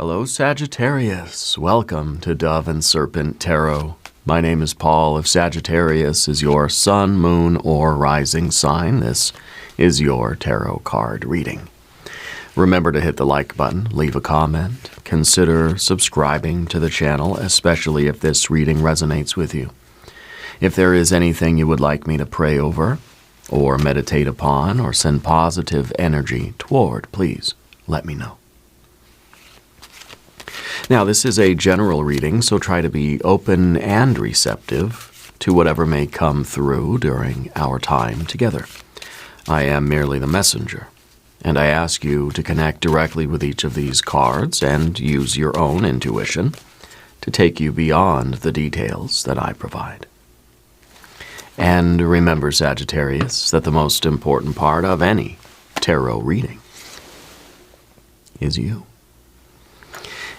Hello, Sagittarius. Welcome to Dove and Serpent Tarot. My name is Paul. If Sagittarius is your sun, moon, or rising sign, this is your tarot card reading. Remember to hit the like button, leave a comment, consider subscribing to the channel, especially if this reading resonates with you. If there is anything you would like me to pray over, or meditate upon, or send positive energy toward, please let me know. Now, this is a general reading, so try to be open and receptive to whatever may come through during our time together. I am merely the messenger, and I ask you to connect directly with each of these cards and use your own intuition to take you beyond the details that I provide. And remember, Sagittarius, that the most important part of any tarot reading is you.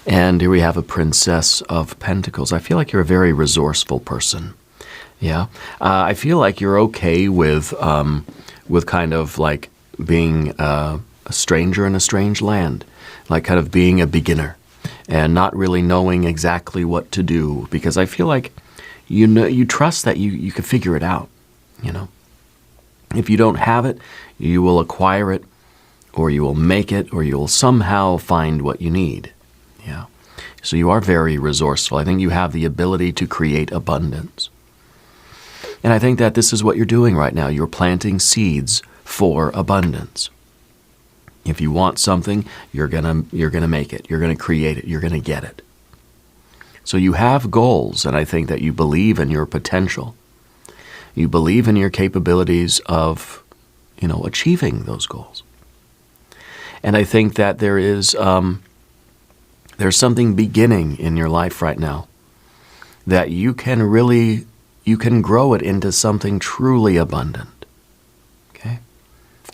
And here we have a Princess of Pentacles. I feel like you're a very resourceful person. Yeah. I feel like you're okay with kind of like being a stranger in a strange land, like kind of being a beginner and not really knowing exactly what to do, because I feel like you trust that you can figure it out, you know. If you don't have it, you will acquire it, or you will make it, or you will somehow find what you need. Yeah. So you are very resourceful. I think you have the ability to create abundance. And I think that this is what you're doing right now. You're planting seeds for abundance. If you want something, you're gonna make it. You're gonna create it. You're gonna get it. So you have goals, and I think that you believe in your potential. You believe in your capabilities of, achieving those goals. And I think that there's something beginning in your life right now that you can grow it into something truly abundant. Okay?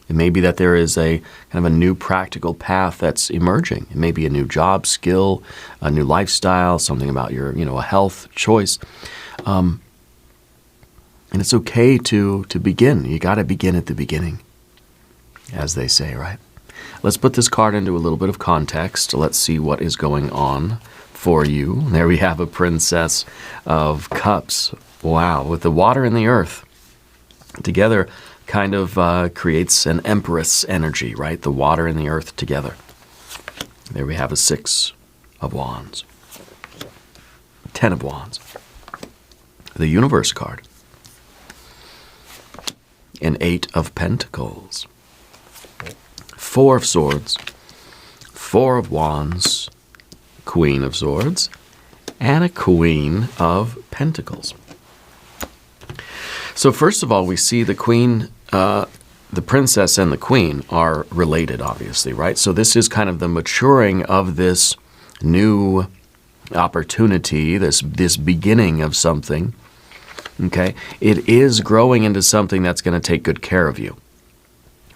It may be that there is a kind of a new practical path that's emerging. It may be a new job skill, a new lifestyle, something about your, a health choice. And it's okay to begin. You got to begin at the beginning, as they say, right? Let's put this card into a little bit of context. Let's see what is going on for you. There we have a Princess of Cups. Wow, with the water and the earth together kind of creates an Empress energy, right? The water and the earth together. There we have a 6 of Wands. 10 of Wands. The Universe card. An 8 of Pentacles. 4 of Swords, 4 of Wands, Queen of Swords, and a Queen of Pentacles. So first of all, we see the Queen, the Princess and the Queen are related, obviously, right? So this is kind of the maturing of this new opportunity, this beginning of something, okay? It is growing into something that's going to take good care of you.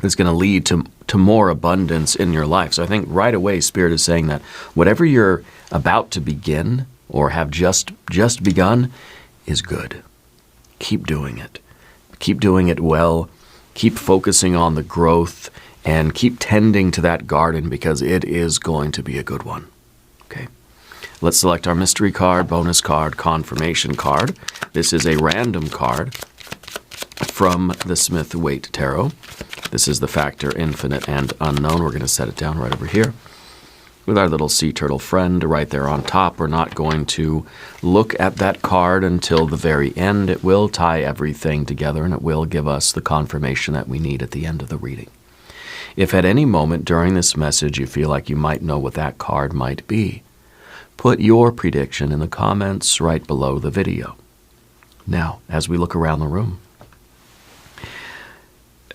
It's going to lead to more abundance in your life. So I think right away Spirit is saying that whatever you're about to begin or have just begun is good. Keep doing it. Keep doing it well. Keep focusing on the growth and keep tending to that garden, because it is going to be a good one. Okay. Let's select our mystery card, bonus card, confirmation card. This is a random card from the Smith-Waite Tarot. This is the factor infinite and unknown. We're going to set it down right over here with our little sea turtle friend right there on top. We're not going to look at that card until the very end. It will tie everything together, and it will give us the confirmation that we need at the end of the reading. If at any moment during this message you feel like you might know what that card might be, put your prediction in the comments right below the video. Now, as we look around the room,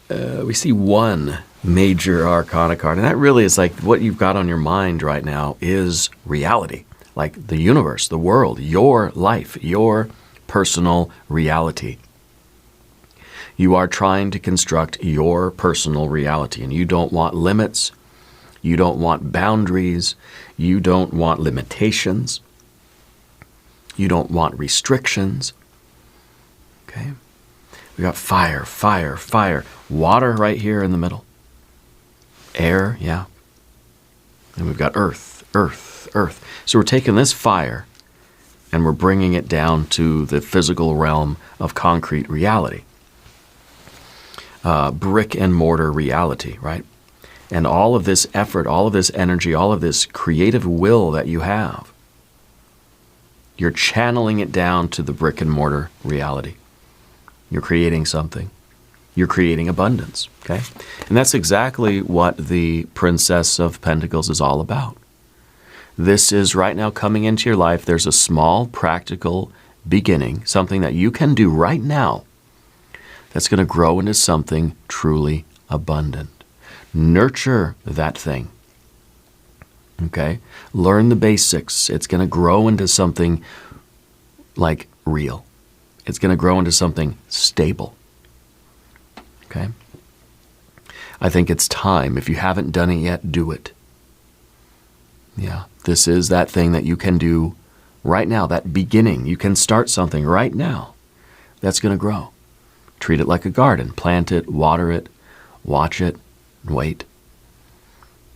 we see one major arcana card, and that really is like what you've got on your mind right now is reality, like the universe, the world, your life, your personal reality. You are trying to construct your personal reality, and you don't want limits, you don't want boundaries, you don't want limitations, you don't want restrictions. Okay? We got fire, fire, fire. Water right here in the middle. Air, yeah. And we've got earth, earth, earth. So we're taking this fire and we're bringing it down to the physical realm of concrete reality. Brick and mortar reality, right? And all of this effort, all of this energy, all of this creative will that you have, you're channeling it down to the brick and mortar reality. You're creating something. You're creating abundance, okay? And that's exactly what the Princess of Pentacles is all about. This is right now coming into your life. There's a small, practical beginning, something that you can do right now that's going to grow into something truly abundant. Nurture that thing, okay? Learn the basics. It's going to grow into something like real. It's going to grow into something stable. Okay? I think it's time. If you haven't done it yet, do it. Yeah, this is that thing that you can do right now, that beginning. You can start something right now that's going to grow. Treat it like a garden. Plant it, water it, watch it, and wait.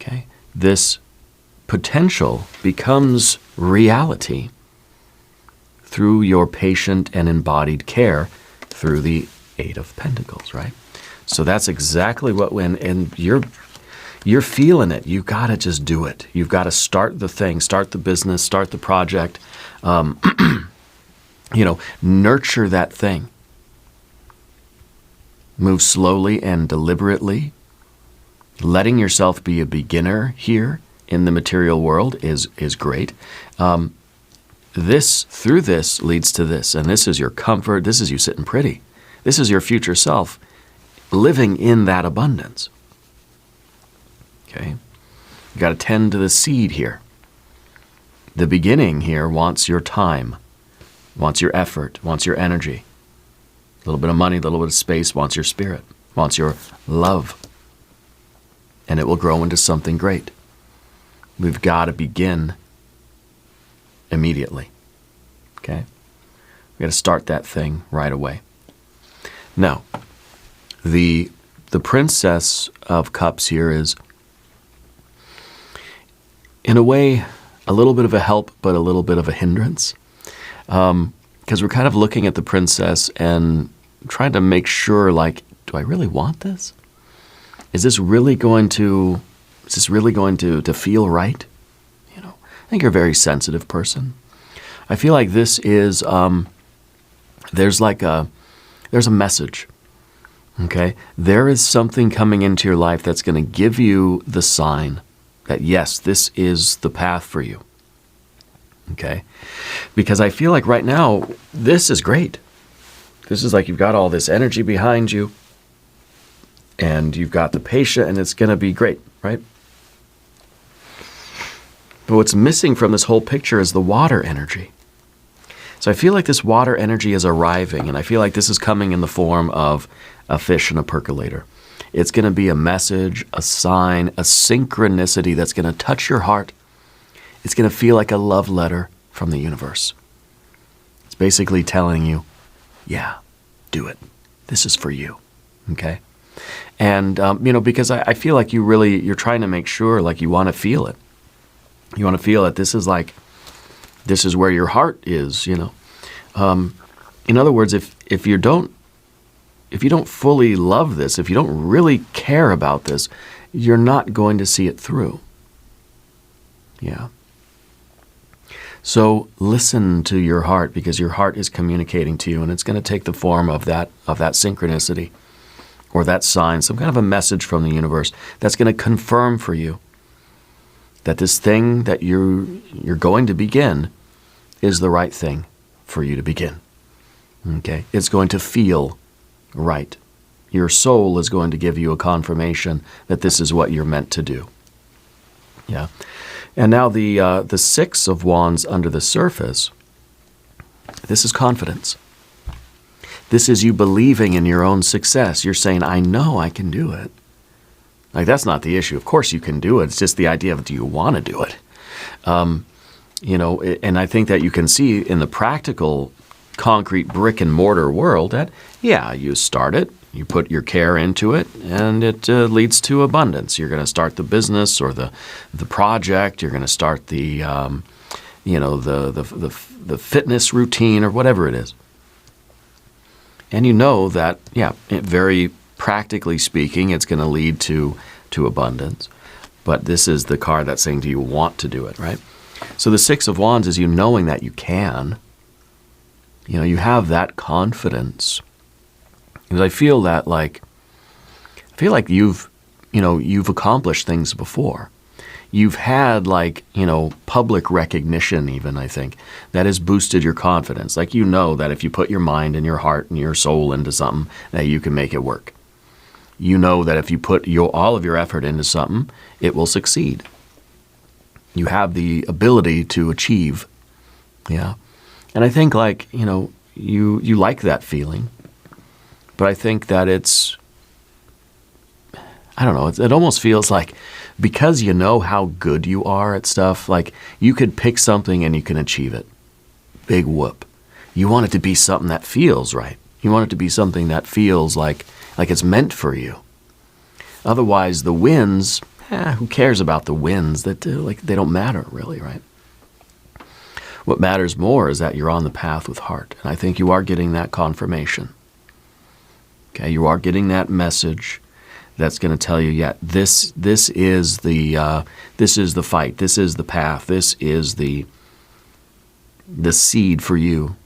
Okay? This potential becomes reality through your patient and embodied care through the Eight of Pentacles, right? So that's exactly what and you're feeling it. You got to just do it. You've got to start the thing, start the business, start the project. Nurture that thing. Move slowly and deliberately. Letting yourself be a beginner here in the material world is great. Through this leads to this, and this is your comfort. This is you sitting pretty. This is your future self living in that abundance. Okay? You got to tend to the seed here. The beginning here wants your time, wants your effort, wants your energy. A little bit of money, a little bit of space, wants your spirit, wants your love. And it will grow into something great. We've got to begin immediately. Okay? We got to start that thing right away. Now, the Princess of Cups here is, in a way, a little bit of a help, but a little bit of a hindrance. Because we're kind of looking at the princess and trying to make sure, like, do I really want this? Is this really going to feel right? You know, I think you're a very sensitive person. I feel like this is, there's a message. Okay? There is something coming into your life that's going to give you the sign that, yes, this is the path for you. Okay? Because I feel like right now, this is great. This is like you've got all this energy behind you, and you've got the patient, and it's going to be great, right? But what's missing from this whole picture is the water energy. So I feel like this water energy is arriving, and I feel like this is coming in the form of a fish in a percolator. It's going to be a message, a sign, a synchronicity that's going to touch your heart. It's going to feel like a love letter from the universe. It's basically telling you, yeah, do it. This is for you, okay? And, because I feel like you're trying to make sure, like, you want to feel it. You want to feel it. This is where your heart is, you know. In other words, if you don't fully love this, if you don't really care about this, you're not going to see it through. Yeah. So listen to your heart, because your heart is communicating to you, and it's going to take the form of that synchronicity or that sign, some kind of a message from the universe that's going to confirm for you that this thing that you're going to begin is the right thing for you to begin. Okay? It's going to feel right. Your soul is going to give you a confirmation that this is what you're meant to do. Yeah. And now the Six of Wands under the surface, this is confidence. This is you believing in your own success. You're saying, I know I can do it. Like, that's not the issue. Of course you can do it. It's just the idea of, do you want to do it? And I think that you can see in the practical, concrete brick and mortar world that, yeah, you start it, You put your care into it, and it leads to abundance. You're going to start the business or the project. You're going to start the the fitness routine or whatever it is. And you know that, very practically speaking, it's going to lead to abundance. But this is the card that's saying, do you want to do it, right? So the Six of Wands is you knowing that you can. You have that confidence. Because I feel like you've accomplished things before. You've had public recognition even, I think, that has boosted your confidence. Like that if you put your mind and your heart and your soul into something, that you can make it work. You know that if you put all of your effort into something, it will succeed. You have the ability to achieve. Yeah. And I think you like that feeling. But I think that I don't know, it almost feels like because you know how good you are at stuff, like you could pick something and you can achieve it. Big whoop. You want it to be something that feels right. You want it to be something that feels like it's meant for you. Otherwise, the wins, who cares about the wins? They don't matter really, right? What matters more is that you're on the path with heart. And I think you are getting that confirmation. Okay, you are getting that message that's going to tell you, this is the fight, this is the path, this is the seed for you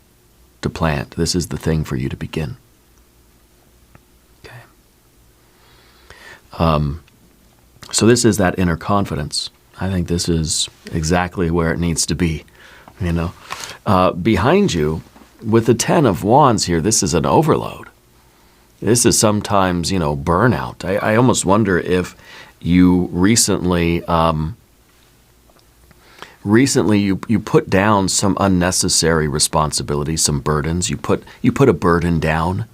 to plant. This is the thing for you to begin. Okay. So this is that inner confidence. I think this is exactly where it needs to be. Behind you, with the Ten of Wands here, this is an overload. This is sometimes, burnout. I almost wonder if you recently you put down some unnecessary responsibilities, some burdens. You put a burden down,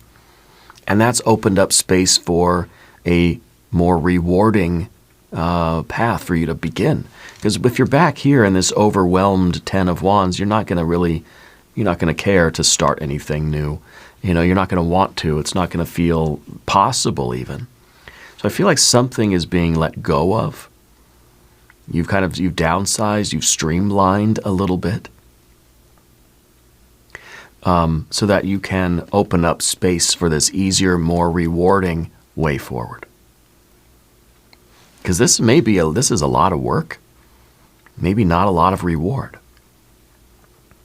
and that's opened up space for a more rewarding path for you to begin. Because if you're back here in this overwhelmed Ten of Wands, you're not going to care to start anything new. You're not going to want to. It's not going to feel possible even. So I feel like something is being let go of. You've downsized, you've streamlined a little bit, so that you can open up space for this easier, more rewarding way forward. Because this is a lot of work, maybe not a lot of reward.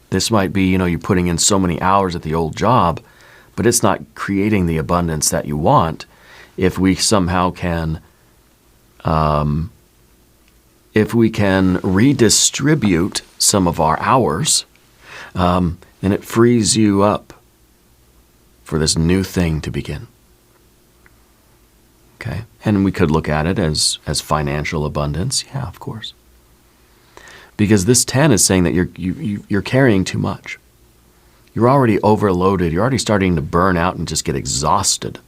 This might be, you're putting in so many hours at the old job, but it's not creating the abundance that you want. If we somehow can, redistribute some of our hours, then it frees you up for this new thing to begin. Okay, and we could look at it as financial abundance. Yeah, of course. Because this 10 is saying that you're carrying too much. You're already overloaded. You're already starting to burn out and just get exhausted.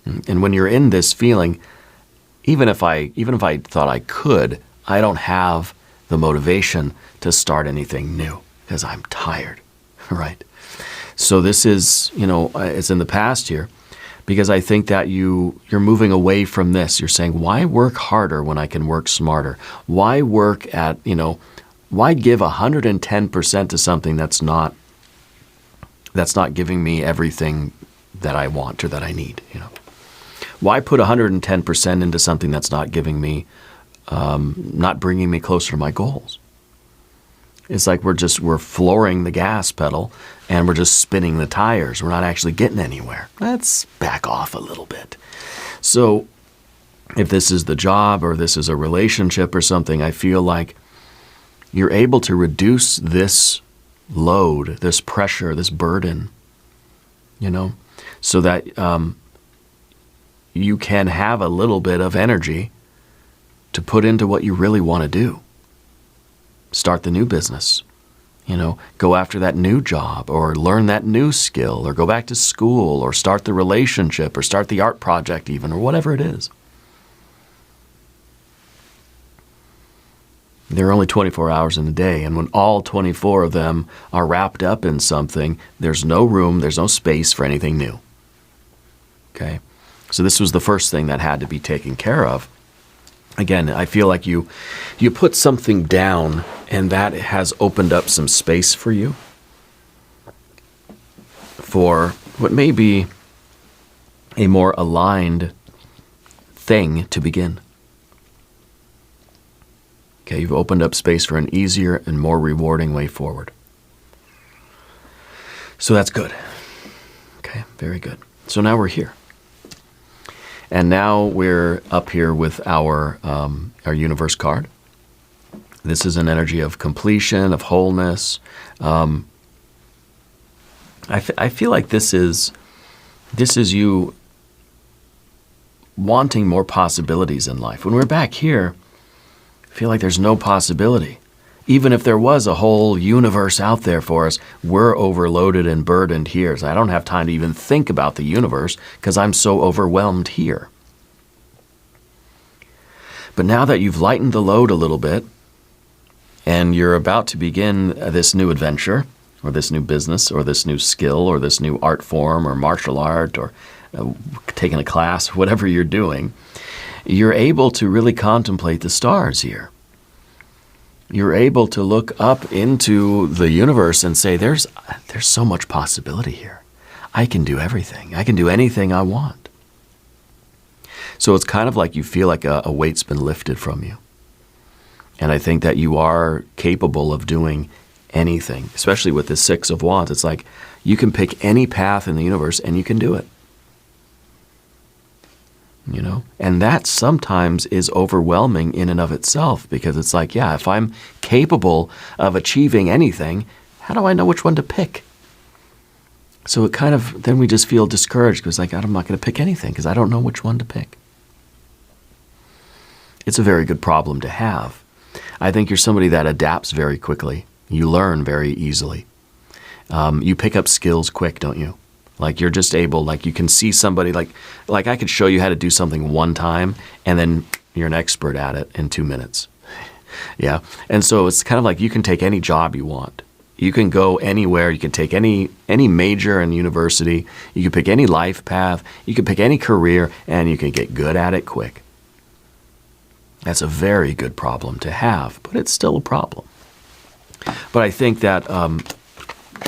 And when you're in this feeling, even if I thought I could, I don't have the motivation to start anything new because I'm tired, right? So this is, it's in the past here, because I think that you're moving away from this. You're saying, why work harder when I can work smarter? Why work at, why give 110% to something that's not giving me everything that I want or that I need, Why put 110% into something that's not giving me, not bringing me closer to my goals? It's like we're flooring the gas pedal and we're just spinning the tires. We're not actually getting anywhere. Let's back off a little bit. So if this is the job or this is a relationship or something, I feel like you're able to reduce this load, this pressure, this burden, so that you can have a little bit of energy to put into what you really want to do. Start the new business, go after that new job or learn that new skill or go back to school or start the relationship or start the art project even, or whatever it is. There are only 24 hours in a day, and when all 24 of them are wrapped up in something, there's no room, there's no space for anything new. Okay? So this was the first thing that had to be taken care of. Again, I feel like you put something down, and that has opened up some space for you for what may be a more aligned thing to begin. Okay, you've opened up space for an easier and more rewarding way forward. So that's good. Okay, very good. So now we're here. And now we're up here with our universe card. This is an energy of completion, of wholeness. I feel like this is you wanting more possibilities in life. When we're back here, I feel like there's no possibility. Even if there was a whole universe out there for us, we're overloaded and burdened here. So I don't have time to even think about the universe because I'm so overwhelmed here. But now that you've lightened the load a little bit and you're about to begin this new adventure or this new business or this new skill or this new art form or martial art or taking a class, whatever you're doing, you're able to really contemplate the stars here. You're able to look up into the universe and say, there's so much possibility here. I can do everything. I can do anything I want. So it's kind of like you feel like a weight's been lifted from you. And I think that you are capable of doing anything, especially with the Six of Wands. It's like you can pick any path in the universe and you can do it. You know, and that sometimes is overwhelming in and of itself because it's like, yeah, if I'm capable of achieving anything, how do I know which one to pick? So it kind of, then we just feel discouraged because like, I'm not going to pick anything because I don't know which one to pick. It's a very good problem to have. I think you're somebody that adapts very quickly. You learn very easily. You pick up skills quick, don't you? Like you're just able, like you can see somebody, like I could show you how to do something one time and then you're an expert at it in 2 minutes. Yeah. And so it's kind of like you can take any job you want. You can go anywhere. You can take any major in university. You can pick any life path. You can pick any career and you can get good at it quick. That's a very good problem to have, but it's still a problem. But I think that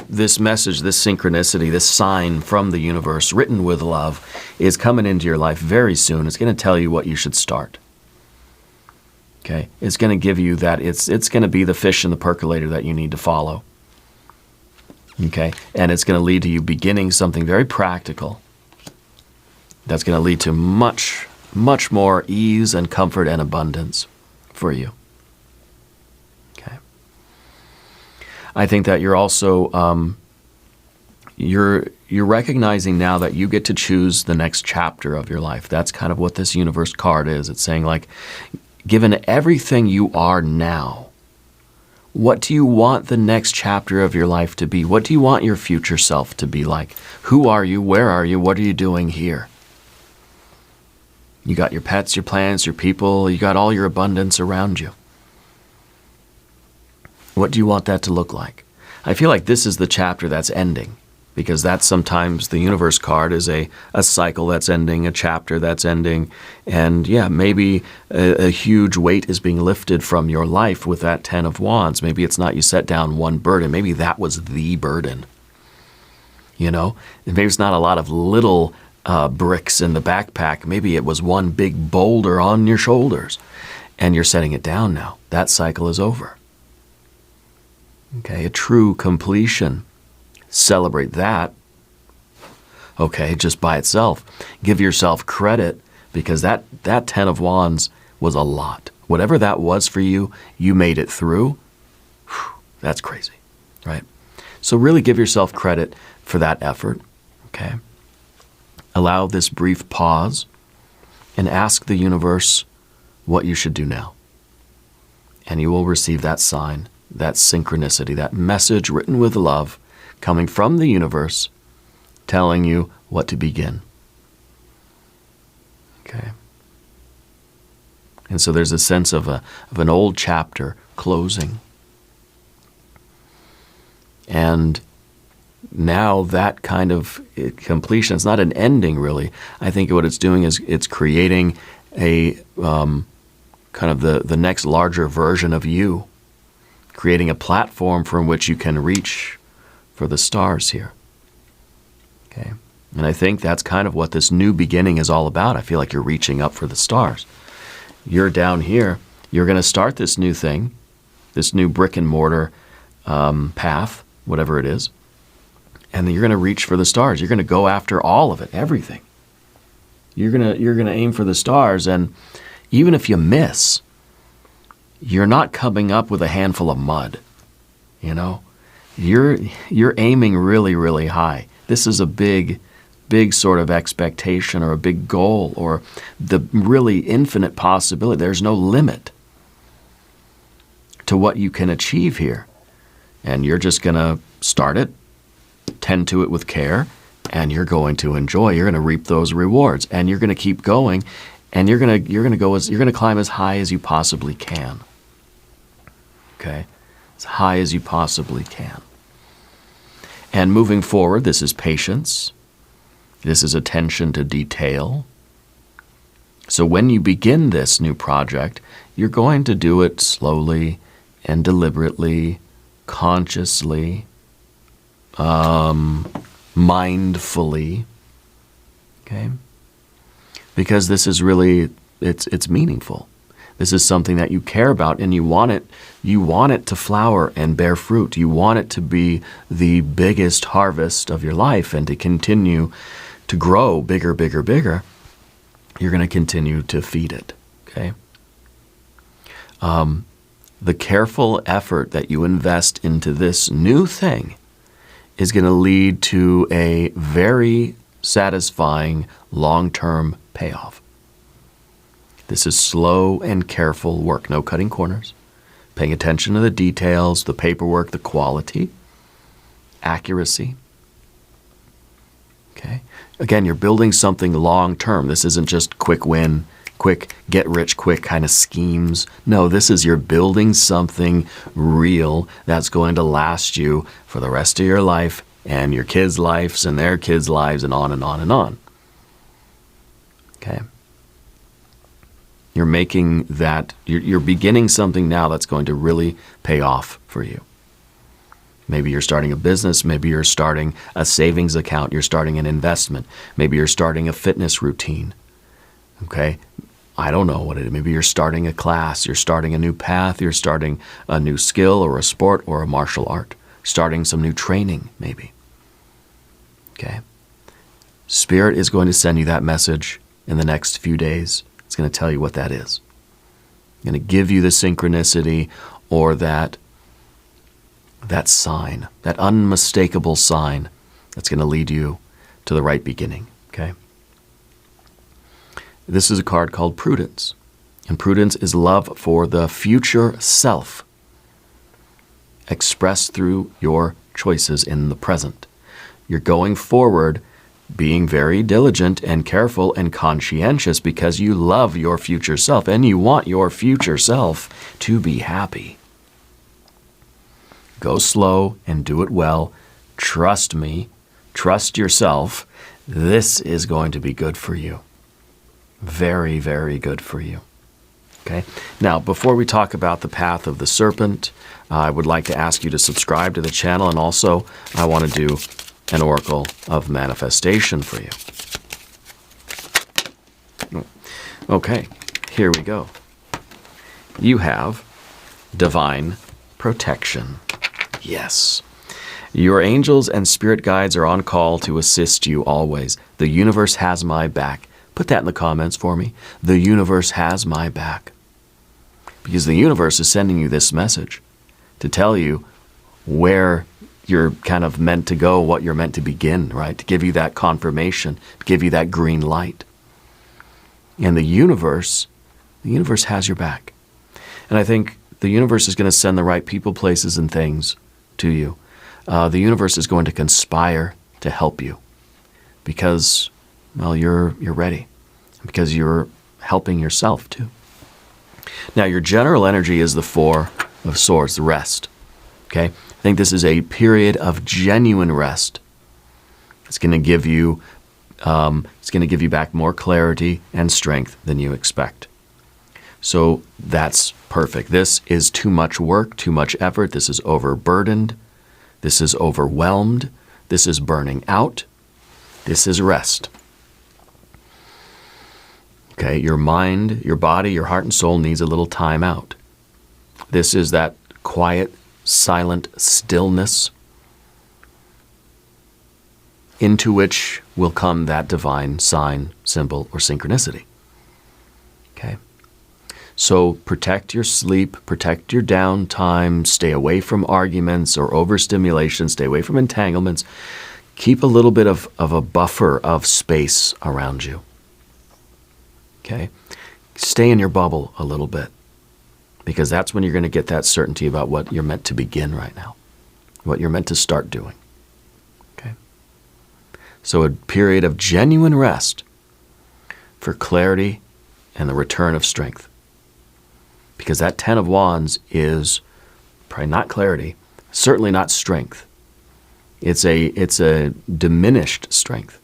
this message, this synchronicity, this sign from the universe written with love is coming into your life very soon. It's going to tell you what you should start. Okay? It's going to give you that, it's going to be the fish in the percolator that you need to follow. Okay? And it's going to lead to you beginning something very practical that's going to lead to much, much more ease and comfort and abundance for you. I think that you're also, you're recognizing now that you get to choose the next chapter of your life. That's kind of what this universe card is. It's saying like, given everything you are now, what do you want the next chapter of your life to be? What do you want your future self to be like? Who are you? Where are you? What are you doing here? You got your pets, your plants, your people. You got all your abundance around you. What do you want that to look like? I feel like this is the chapter that's ending because that's sometimes the universe card is a cycle that's ending, a chapter that's ending. And yeah, maybe a huge weight is being lifted from your life with that 10 of Wands. Maybe it's not you set down one burden. Maybe that was the burden. You know, and maybe it's not a lot of little bricks in the backpack. Maybe it was one big boulder on your shoulders and you're setting it down now. That cycle is over. Okay, a true completion. Celebrate that. Okay, just by itself. Give yourself credit because that 10 of Wands was a lot. Whatever that was for you, you made it through. Whew, that's crazy, right? So really give yourself credit for that effort, okay? Allow this brief pause and ask the universe what you should do now. And you will receive that sign, that synchronicity, that message written with love coming from the universe telling you what to begin. Okay. And so there's a sense of an old chapter closing. And now that kind of completion, it's not an ending really. I think what it's doing is it's creating a kind of the next larger version of you, creating a platform from which you can reach for the stars here. Okay? And I think that's kind of what this new beginning is all about. I feel like you're reaching up for the stars. You're down here. You're going to start this new thing, this new brick and mortar path, whatever it is. And then you're going to reach for the stars. You're going to go after all of it, everything. You're going to aim for the stars, and even if you miss, you're not coming up with a handful of mud. You know, you're aiming really, really high. This is a big sort of expectation or a big goal or the really infinite possibility. There's no limit to what you can achieve here. And you're just going to start it, tend to it with care, and you're going to enjoy. You're going to reap those rewards, and you're going to keep going, and you're going to climb as high as you possibly can. Okay? As high as you possibly can. And moving forward, this is patience. This is attention to detail. So when you begin this new project, you're going to do it slowly and deliberately, consciously, mindfully, okay? Because this is really, it's meaningful. This is something that you care about, and you want it to flower and bear fruit. You want it to be the biggest harvest of your life and to continue to grow bigger, bigger, bigger. You're going to continue to feed it, okay? The careful effort that you invest into this new thing is going to lead to a very satisfying long-term payoff. This is slow and careful work, no cutting corners, paying attention to the details, the paperwork, the quality, accuracy. Okay? Again, you're building something long-term. This isn't just quick win, quick get-rich-quick kind of schemes. No, this is you're building something real that's going to last you for the rest of your life and your kids' lives and their kids' lives and on and on and on. Okay? You're making that, you're beginning something now that's going to really pay off for you. Maybe you're starting a business, maybe you're starting a savings account, you're starting an investment, maybe you're starting a fitness routine. Okay? I don't know what it is. Maybe you're starting a class, you're starting a new path, you're starting a new skill or a sport or a martial art, starting some new training maybe. Okay? Spirit is going to send you that message in the next few days. It's going to tell you what that is. It's going to give you the synchronicity or that sign, that unmistakable sign that's going to lead you to the right beginning. Okay? This is a card called Prudence. And prudence is love for the future self, expressed through your choices in the present. You're going forward being very diligent and careful and conscientious because you love your future self and you want your future self to be happy. Go slow and do it well. Trust me. Trust yourself. This is going to be good for you. Very, very good for you. Okay? Now, before we talk about the path of the serpent, I would like to ask you to subscribe to the channel, and also I want to do an oracle of manifestation for you. Okay, here we go. You have divine protection. Yes. Your angels and spirit guides are on call to assist you always. The universe has my back. Put that in the comments for me. The universe has my back. Because the universe is sending you this message to tell you where you're kind of meant to go, what you're meant to begin, right? To give you that confirmation, to give you that green light. And the universe has your back. And I think the universe is going to send the right people, places, and things to you. The universe is going to conspire to help you because, well, you're ready. Because you're helping yourself too. Now, your general energy is the Four of Swords, the rest. Okay? I think this is a period of genuine rest. It's going to give you back more clarity and strength than you expect. So that's perfect. This is too much work, too much effort. This is overburdened. This is overwhelmed. This is burning out. This is rest. Okay, your mind, your body, your heart and soul needs a little time out. This is that quiet, silent stillness into which will come that divine sign, symbol, or synchronicity. Okay? So protect your sleep, protect your downtime, stay away from arguments or overstimulation, stay away from entanglements. Keep a little bit of a buffer of space around you. Okay? Stay in your bubble a little bit, because that's when you're going to get that certainty about what you're meant to begin right now, what you're meant to start doing. Okay? So a period of genuine rest for clarity and the return of strength. Because that Ten of Wands is probably not clarity, certainly not strength. It's a diminished strength.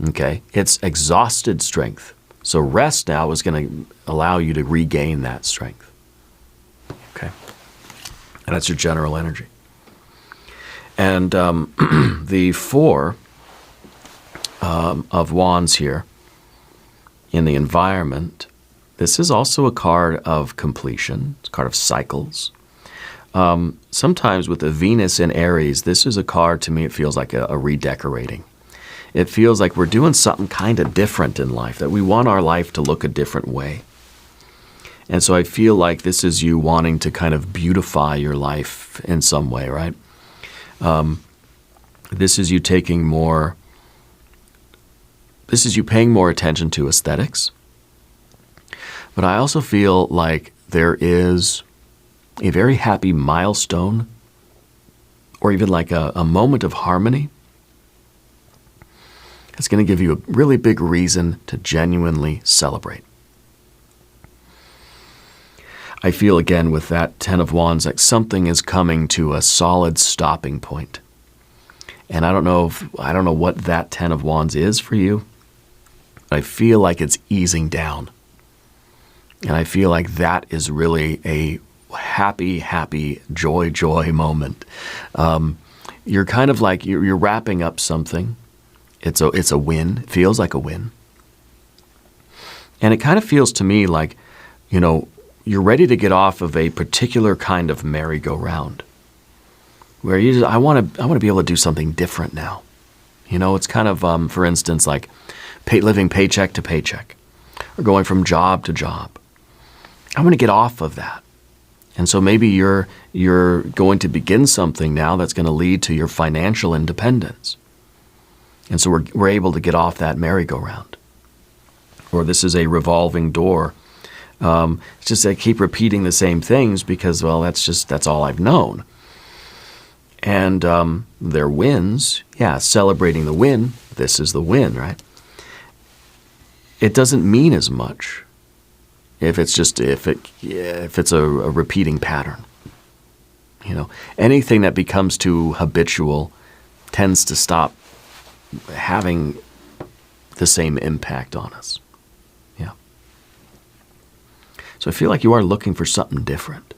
Okay? It's exhausted strength. So rest now is going to allow you to regain that strength. Okay? And that's your general energy. And the Four of Wands here in the environment, this is also a card of completion. It's a card of cycles. Sometimes with the Venus in Aries, this is a card, to me, it feels like a redecorating. It feels like we're doing something kind of different in life, that we want our life to look a different way. And so I feel like this is you wanting to kind of beautify your life in some way, right? This is you taking more, this is you paying more attention to aesthetics. But I also feel like there is a very happy milestone, or even like a moment of harmony. It's going to give you a really big reason to genuinely celebrate. I feel again with that Ten of Wands like something is coming to a solid stopping point. And I don't know what that Ten of Wands is for you, but I feel like it's easing down. And I feel like that is really a happy, joy moment. You're kind of like, you're wrapping up something. It's a win. It feels like a win. And it kind of feels to me like, you're ready to get off of a particular kind of merry-go-round, where I want to be able to do something different now. It's kind of, for instance, like living paycheck to paycheck, or going from job to job. I'm going to get off of that. And so maybe you're going to begin something now that's going to lead to your financial independence. And so we're able to get off that merry-go-round. Or this is a revolving door. It's just I keep repeating the same things because, well, that's all I've known. And their wins, celebrating the win. This is the win, right? It doesn't mean as much if it's a repeating pattern. Anything that becomes too habitual tends to stop having the same impact on us. Yeah. So I feel like you are looking for something different.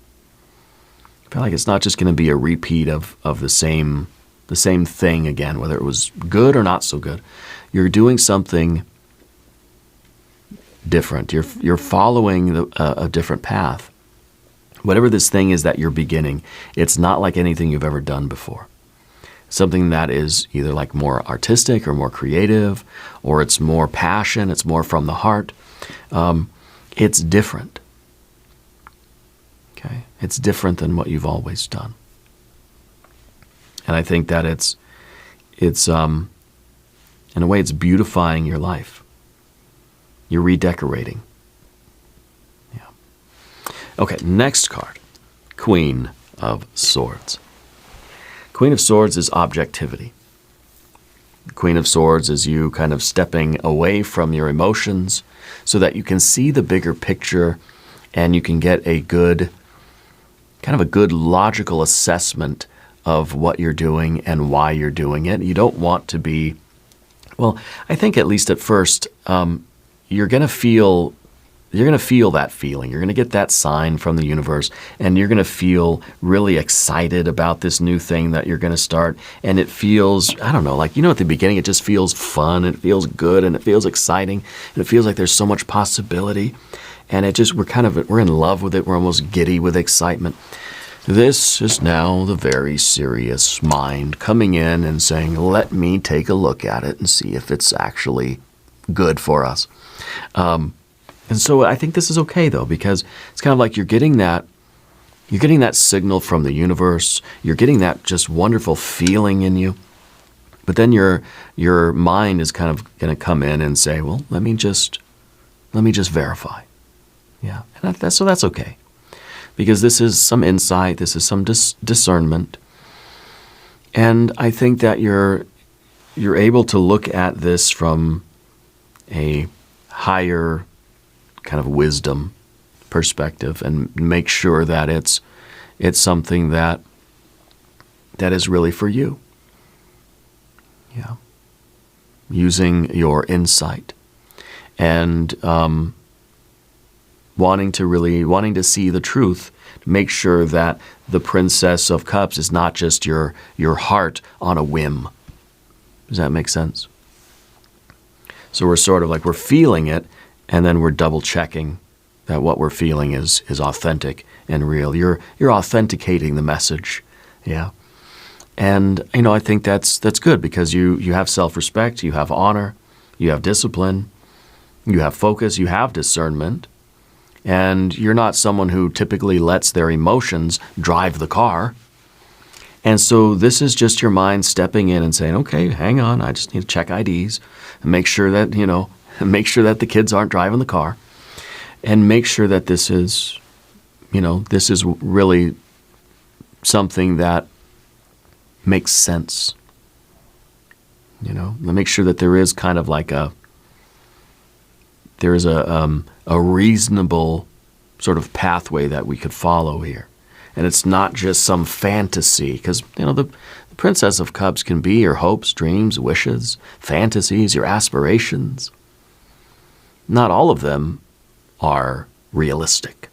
I feel like it's not just going to be a repeat of the same thing again, whether it was good or not so good. You're doing something different. You're following a different path. Whatever this thing is that you're beginning, it's not like anything you've ever done before. Something that is either like more artistic or more creative, or it's more passion, it's more from the heart. It's different. Okay? It's different than what you've always done. And I think that it's in a way, it's beautifying your life. You're redecorating. Yeah. Okay, next card. Queen of Swords. Queen of Swords is objectivity. Queen of Swords is you kind of stepping away from your emotions so that you can see the bigger picture and you can get a good kind of a good logical assessment of what you're doing and why you're doing it. You don't want to be, well, I think at least at first, you're going to feel that feeling. You're going to get that sign from the universe, and you're going to feel really excited about this new thing that you're going to start. And it feels, I don't know, like, at the beginning, it just feels fun, and it feels good, and it feels exciting, and it feels like there's so much possibility. And we're in love with it. We're almost giddy with excitement. This is now the very serious mind coming in and saying, let me take a look at it and see if it's actually good for us. And so I think this is okay, though, because it's kind of like you're getting that signal from the universe. You're getting that just wonderful feeling in you. But then your mind is kind of going to come in and say, well, let me just verify. Yeah, and so that's okay. Because this is some insight, this is some discernment. And I think that you're able to look at this from a higher kind of wisdom perspective and make sure that it's something that is really for you. Yeah. Using your insight and wanting to see the truth, make sure that the Princess of Cups is not just your heart on a whim. Does that make sense? So we're sort of like, we're feeling it, and then we're double checking that what we're feeling is authentic and real. You're authenticating the message. Yeah. And I think that's good, because you have self-respect, you have honor, you have discipline, you have focus, you have discernment. And you're not someone who typically lets their emotions drive the car. And so this is just your mind stepping in and saying, okay, hang on, I just need to check IDs and make sure that, the kids aren't driving the car, and make sure that this is really something that makes sense. Make sure that there is kind of like a reasonable sort of pathway that we could follow here. And it's not just some fantasy, because, the Princess of Cups can be your hopes, dreams, wishes, fantasies, your aspirations. Not all of them are realistic.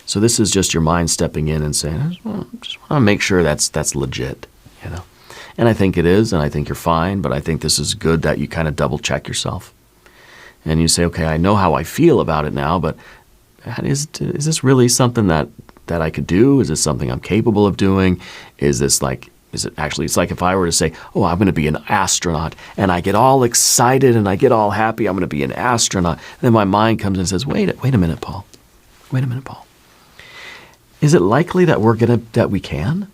So this is just your mind stepping in and saying, I just want to make sure that's legit, And I think it is, and I think you're fine, but I think this is good that you kind of double check yourself. And you say, okay, I know how I feel about it now, but is this really something that I could do? Is this something I'm capable of doing? Is it actually, it's like if I were to say, oh, I'm going to be an astronaut, and I get all excited and I get all happy, I'm going to be an astronaut. And then my mind comes and says, wait a minute, Paul. Wait a minute, Paul. Is it likely that we can?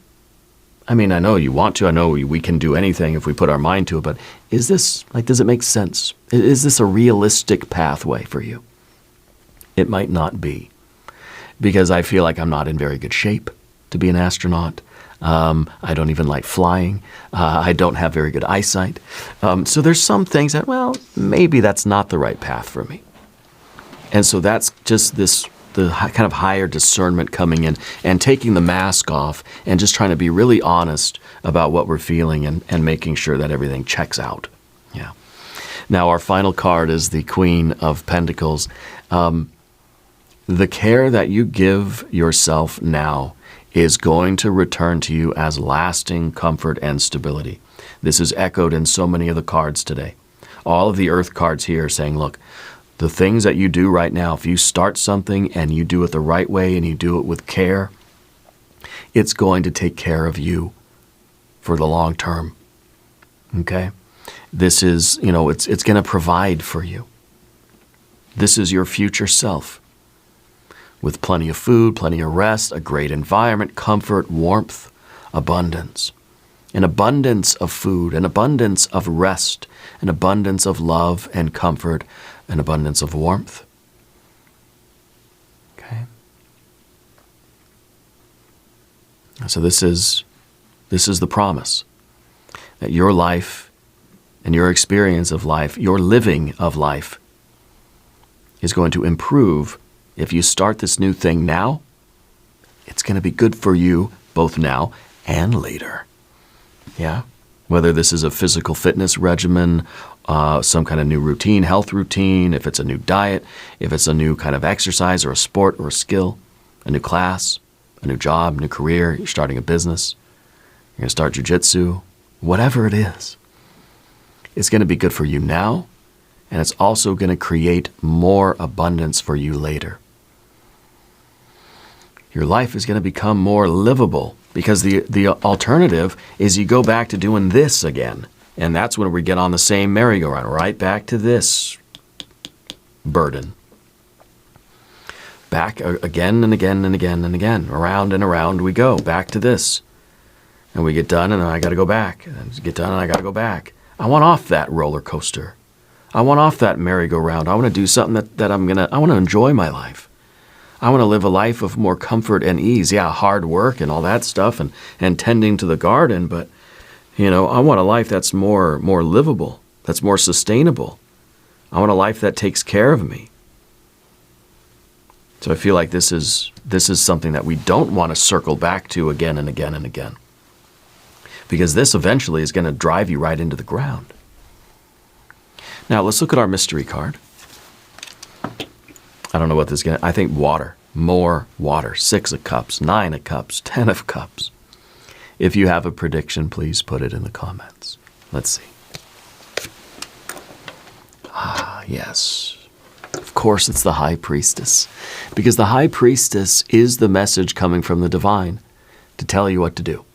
I mean, I know you want to. I know we can do anything if we put our mind to it, but is this, does it make sense? Is this a realistic pathway for you? It might not be, because I feel like I'm not in very good shape to be an astronaut. I don't even like flying. I don't have very good eyesight. So there's some things that, maybe that's not the right path for me. And so that's just the kind of higher discernment coming in and taking the mask off and just trying to be really honest about what we're feeling and making sure that everything checks out. Yeah. Now, our final card is the Queen of Pentacles. The care that you give yourself now is going to return to you as lasting comfort and stability. This is echoed in so many of the cards today. All of the Earth cards here are saying, look, the things that you do right now, if you start something and you do it the right way and you do it with care, it's going to take care of you for the long term. Okay? This is, it's going to provide for you. This is your future self, with plenty of food, plenty of rest, a great environment, comfort, warmth, abundance. An abundance of food, an abundance of rest, an abundance of love and comfort, an abundance of warmth. Okay? So this is the promise that your life and your experience of life, your living of life, is going to improve if you start this new thing now It's going to be good for you both now and later. Yeah? Whether this is a physical fitness regimen, some kind of new routine, health routine, if it's a new diet, if it's a new kind of exercise or a sport or a skill, a new class, a new job, new career, you're starting a business, you're going to start jiu-jitsu, whatever it is. It's going to be good for you now, and it's also going to create more abundance for you later. Your life is going to become more livable, because the alternative is you go back to doing this again. And that's when we get on the same merry-go-round, right back to this burden. Back again and again and again and again. Around and around we go, back to this. And we get done and then I got to go back. And get done and I got to go back. I want off that roller coaster. I want off that merry-go-round. I want to do something that I want to enjoy my life. I want to live a life of more comfort and ease. Yeah, hard work and all that stuff and tending to the garden, but I want a life that's more livable, that's more sustainable. I want a life that takes care of me. So I feel like this is something that we don't want to circle back to again and again and again. Because this eventually is going to drive you right into the ground. Now let's look at our mystery card. I don't know what this is going to... I think water. More water. 6 of Cups, 9 of Cups, 10 of Cups. If you have a prediction, please put it in the comments. Let's see. Ah, yes. Of course, it's the High Priestess. Because the High Priestess is the message coming from the divine to tell you what to do,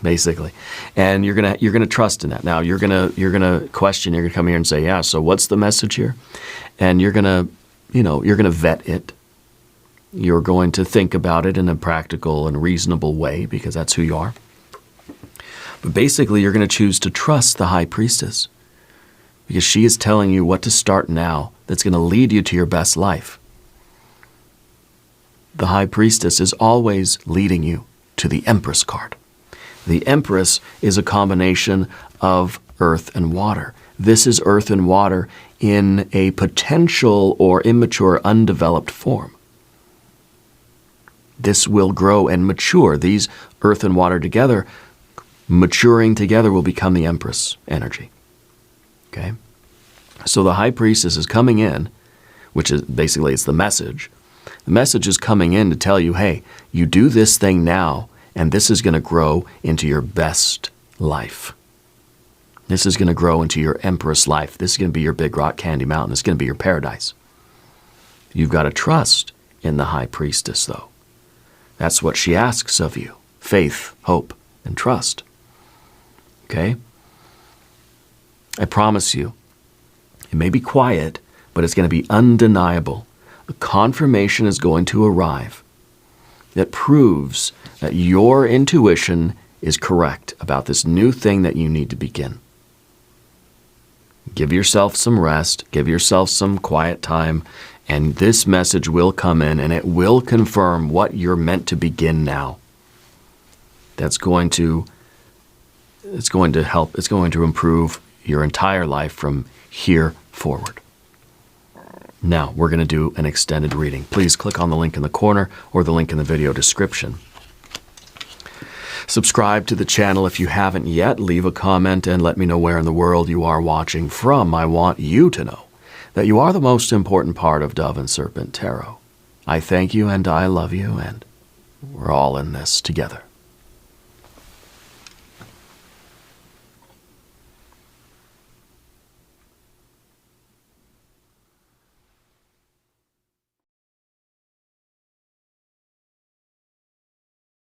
basically. And you're gonna trust in that. Now, you're gonna question, you're gonna come here and say, yeah, so what's the message here? And you're gonna vet it. You're going to think about it in a practical and reasonable way, because that's who you are. But basically, you're going to choose to trust the High Priestess, because she is telling you what to start now that's going to lead you to your best life. The High Priestess is always leading you to the Empress card. The Empress is a combination of earth and water. This is earth and water in a potential or immature, undeveloped form. This will grow and mature. These earth and water together, maturing together, will become the Empress energy. Okay? So the High Priestess is coming in, which is basically, it's the message. The message is coming in to tell you, hey, you do this thing now, and this is going to grow into your best life. This is going to grow into your Empress life. This is going to be your Big Rock Candy Mountain. It's going to be your paradise. You've got to trust in the High Priestess, though. That's what she asks of you. Faith, hope, and trust. Okay? I promise you, it may be quiet, but it's going to be undeniable. A confirmation is going to arrive that proves that your intuition is correct about this new thing that you need to begin. Give yourself some rest, give yourself some quiet time, and this message will come in and it will confirm what you're meant to begin now. It's going to help, it's going to improve your entire life from here forward. Now, we're going to do an extended reading. Please click on the link in the corner or the link in the video description. Subscribe to the channel if you haven't yet. Leave a comment and let me know where in the world you are watching from. I want you to know that you are the most important part of Dove and Serpent Tarot. I thank you and I love you, and we're all in this together.